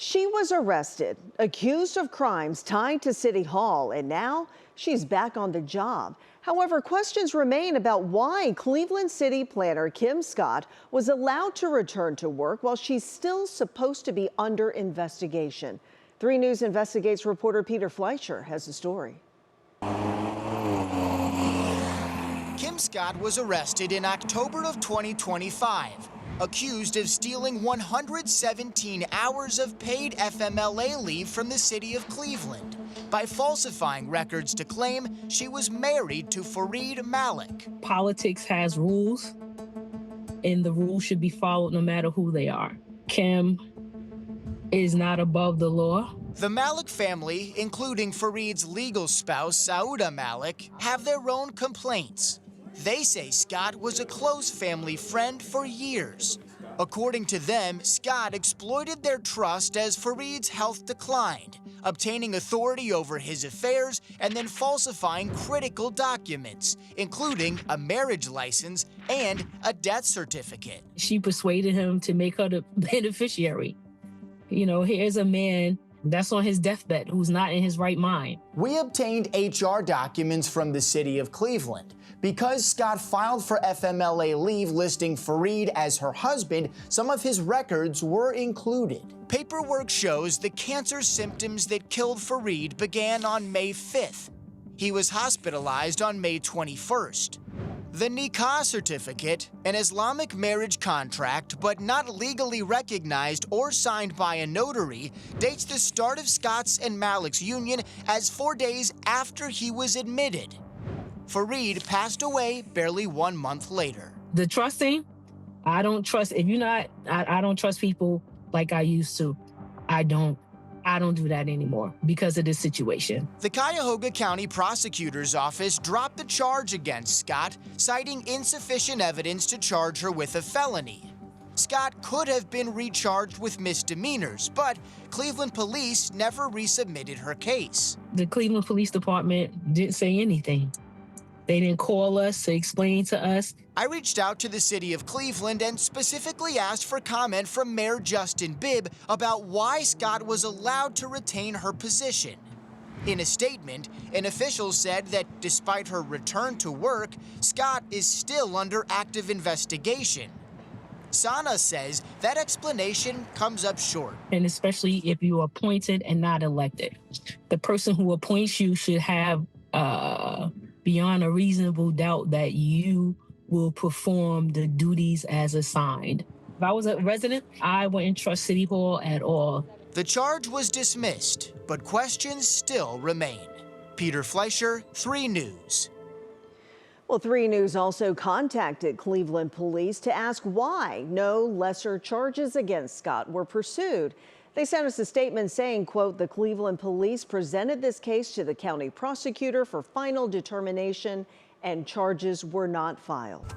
She was arrested, accused of crimes tied to City Hall, and now she's back on the job. However, questions remain about why Cleveland City Planner Kim Scott was allowed to return to work while she's still supposed to be under investigation. 3 News Investigates reporter Peter Fleischer has the story. Kim Scott was arrested in October of 2025, accused of stealing 117 hours of paid FMLA leave from the city of Cleveland by falsifying records to claim she was married to Farid Malik. Politics has rules, and the rules should be followed no matter who they are. Kim is not above the law. The Malik family, including Farid's legal spouse, Saana Malik, have their own complaints. They say Scott was a close family friend for years. According to them, Scott exploited their trust as Farid's health declined, obtaining authority over his affairs and then falsifying critical documents, including a marriage license and a death certificate. She persuaded him to make her the beneficiary. You know, here's a man that's on his deathbed who's not in his right mind. We obtained HR documents from the city of Cleveland. Because Scott filed for FMLA leave listing Farid as her husband, some of his records were included. Paperwork shows the cancer symptoms that killed Farid began on May 5th. He was hospitalized on May 21st. The nikah certificate, an Islamic marriage contract but not legally recognized or signed by a notary, dates the start of Scott's and Malik's union as 4 days after he was admitted. Farid passed away barely 1 month later. The trusting, I don't trust. If you're not, I don't trust people like I used to. I don't do that anymore because of this situation. The Cuyahoga County Prosecutor's Office dropped the charge against Scott, citing insufficient evidence to charge her with a felony. Scott could have been recharged with misdemeanors, but Cleveland police never resubmitted her case. The Cleveland Police Department didn't say anything. They didn't call us to explain to us. I reached out to the city of Cleveland and specifically asked for comment from Mayor Justin Bibb about why Scott was allowed to retain her position. In a statement, an official said that despite her return to work, Scott is still under active investigation. Saana says that explanation comes up short. And especially if you are appointed and not elected. The person who appoints you should have beyond a reasonable doubt that you will perform the duties as assigned. If I was a resident, I wouldn't trust City Hall at all. The charge was dismissed, but questions still remain. Peter Fleischer, 3 News. Well, 3 News also contacted Cleveland police to ask why no lesser charges against Scott were pursued. They sent us a statement saying, quote, the Cleveland police presented this case to the county prosecutor for final determination and charges were not filed.